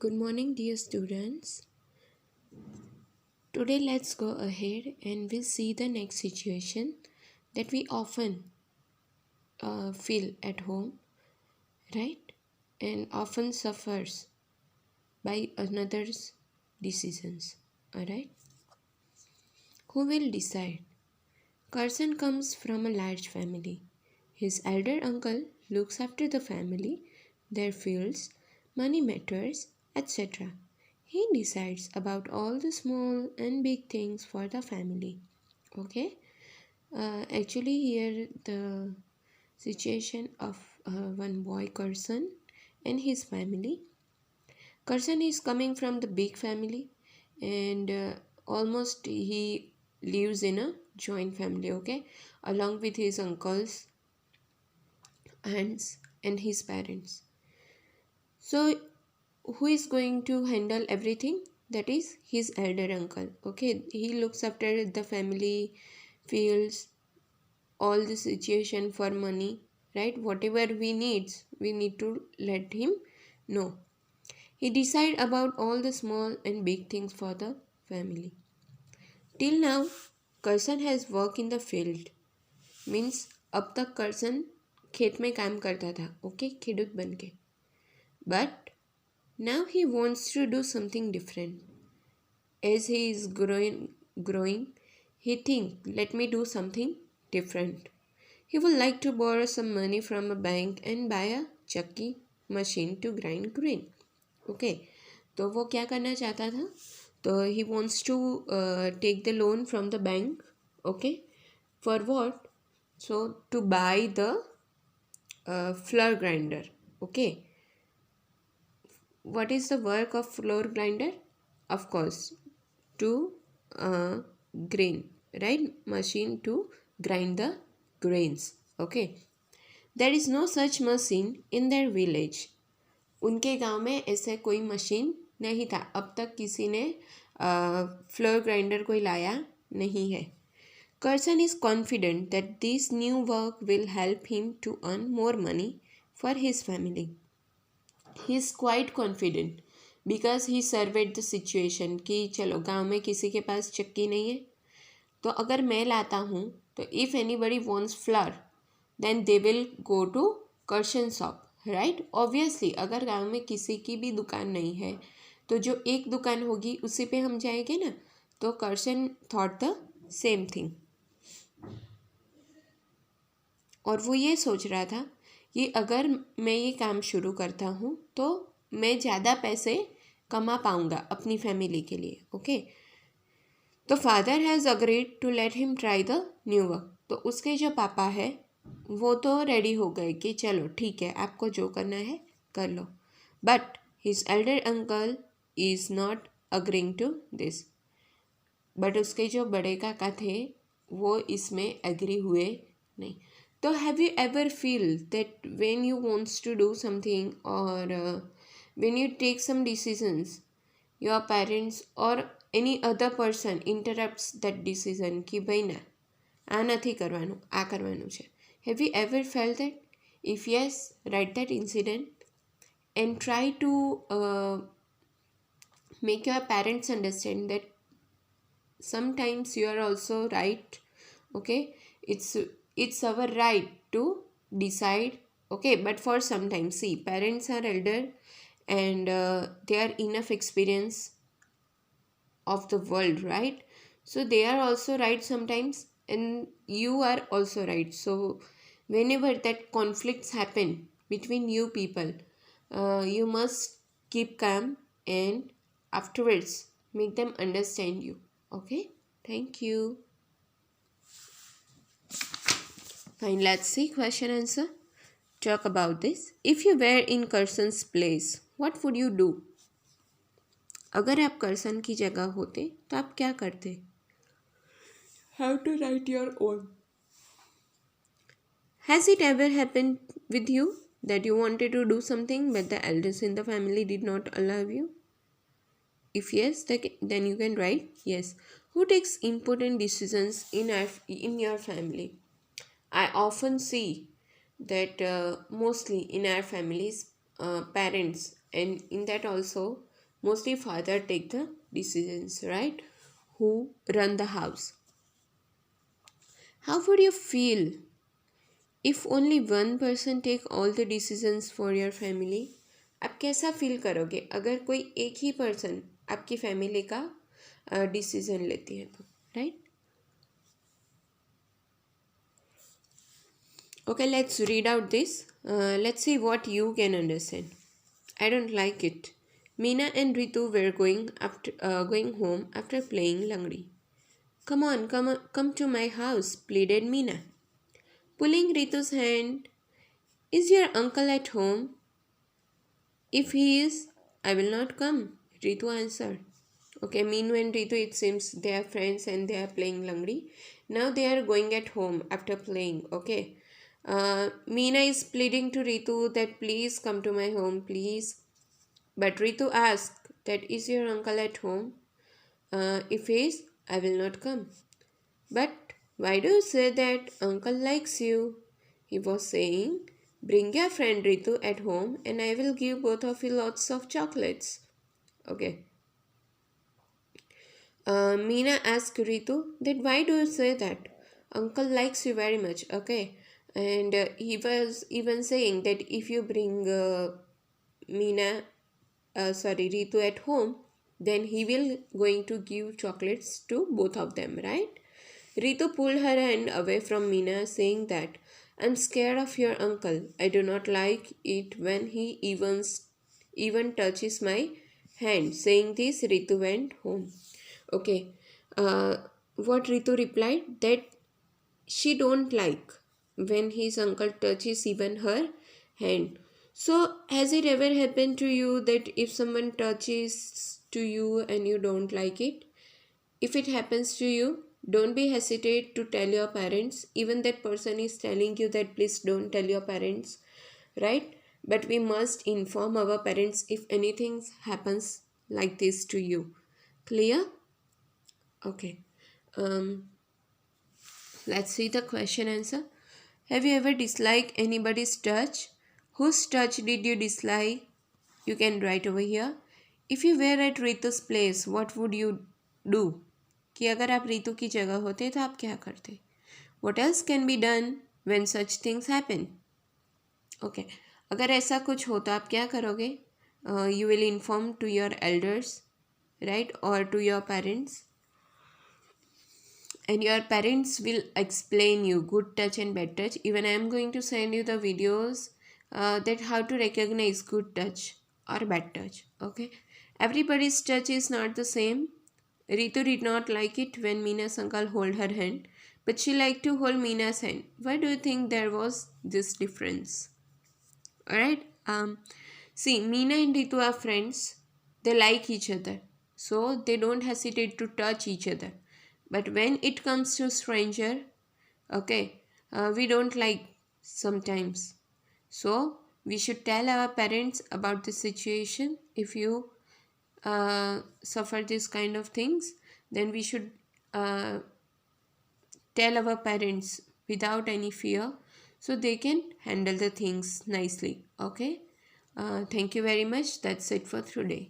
Good morning, dear students. Today, let's go ahead and we'll see the next situation that we often feel at home, right? And often suffers by another's decisions. Alright? Who will decide? Carson comes from a large family. His elder uncle looks after the family, their fields, money matters, etc. He decides about all the small and big things for the family. Okay? Actually, here the situation of one boy, Carson, and his family. Carson is coming from the big family, and almost he lives in a joint family, okay, along with his uncles, aunts, and his parents. So, who is going to handle everything? That is his elder uncle, okay. He looks after the family, feels all the situation for money, right? Whatever we need to let him know. He decide about all the small and big things for the family. Till now, Carson has worked in the field. Means अब तक Carson खेत में काम करता था, okay, खेडूत बन के. But now he wants to do something different. As he is growing, he think, let me do something different. He would like to borrow some money from a bank and buy a चक्की machine to grind grain. Okay, तो वो क्या करना चाहता था? तो he wants to take the loan from the bank. Okay, for what? So to buy the flour grinder. Okay, what is the work of flour grinder? Of course, to uh, grain, right? Machine to grind the grains. Okay, there is no such machine in their village. उनके गांव में ऐसे कोई machine नहीं था. अब तक किसी ने फ्लोर ग्राइंडर कोई लाया नहीं है. Carson is confident that this new work will help him to earn more money for his family. He is quite confident because he surveyed the situation कि चलो गांव में किसी के पास चक्की नहीं है, तो अगर मैं लाता हूँ तो if anybody wants flour then they will go to Carson shop, right? Obviously अगर गांव में किसी की भी दुकान नहीं है तो जो एक दुकान होगी उसी पे हम जाएंगे ना. तो Carson thought the same thing. और वो ये सोच रहा था कि अगर मैं ये काम शुरू करता हूँ तो मैं ज़्यादा पैसे कमा पाऊँगा अपनी फैमिली के लिए. ओके, तो father has agreed to let him try the new work. तो उसके जो पापा है वो तो रेडी हो गए कि चलो ठीक है, आपको जो करना है कर लो. But his elder uncle is not agreeing to this. But उसके जो बड़े काका थे वो इसमें एग्री हुए नहीं. तो have you ever feel that when you wants to do something और when you take some decisions, your parents और any other person interrupts that decision કે ભાઈ ના, આ નથી કરવાનું, આ કરવાનું છે. Have you ever fell that? If yes, right that incident and try to make your parents understand that sometimes you are also right. Okay, it's our right to decide. Okay, but for sometimes, see, parents are elder and they are enough experience of the world, right? So they are also right sometimes and you are also right. So whenever that conflicts happen between you people, you must keep calm and afterwards make them understand you. Okay, thank you. Fine, let's see question answer. Talk about this. If you were in Carson's place, what would you do? अगर आप कर्सन की जगह होते तो आप क्या करते? How to write your own. Has it ever happened with you that you wanted to do something but the elders in the family did not allow you? If yes, then you can write yes. Who takes important decisions in your family? I often see that mostly in our families, parents, and in that also mostly father take the decisions, right? Who run the house. How would you feel if only one person take all the decisions for your family? आप कैसा feel करोगे अगर कोई एक ही person आपकी family का decision लेती है तो, right? Okay, let's read out this. Let's see what you can understand. I don't like it. Meena and Ritu were going home after playing Langdi. Come to my house, pleaded Meena, pulling Ritu's hand. Is your uncle at home? If he is, I will not come, Ritu answered. Okay, Meenu and Ritu, it seems they are friends and they are playing Langdi. Now they are going at home after playing. Okay. Meena is pleading to Ritu that please come to my home, please. But Ritu asked that is your uncle at home? If he is, I will not come. But why do you say that uncle likes you? He was saying, bring your friend Ritu at home and I will give both of you lots of chocolates. Okay. Meena asked Ritu that why do you say that? Uncle likes you very much. Okay. And he was even saying that if you bring Ritu at home, then he will going to give chocolates to both of them, right? Ritu pulled her hand away from Meena, saying that I'm scared of your uncle. I do not like it when he even touches my hand. Saying this, Ritu went home. Okay. Uh, what Ritu replied that she don't like when his uncle touches even her hand. So has it ever happened to you that if someone touches to you and you don't like it? If it happens to you, don't be hesitate to tell your parents. Even that person is telling you that please don't tell your parents, right? But we must inform our parents if anything happens like this to you. Clear? Okay. Um, let's see the question answer. Have you ever disliked anybody's touch? Whose touch did you dislike? You can write over here. If you were at Ritu's place, what would you do? कि अगर आप रितु की जगह होते तो आप क्या करते? What else can be done when such things happen? Okay. अगर ऐसा कुछ हो तो आप क्या करोगे? You will inform to your elders, right? Or to your parents. And your parents will explain you good touch and bad touch. Even I am going to send you the videos that how to recognize good touch or bad touch. Okay, everybody's touch is not the same. Ritu did not like it when Meena's uncle hold her hand, but she liked to hold Meena's hand. Why do you think there was this difference? Alright, see, Meena and Ritu are friends. They like each other, so they don't hesitate to touch each other. But when it comes to stranger, okay, we don't like sometimes. So we should tell our parents about the situation. If you suffer this kind of things, then we should uh, tell our parents without any fear, so they can handle the things nicely. Okay. Thank you very much. That's it for today.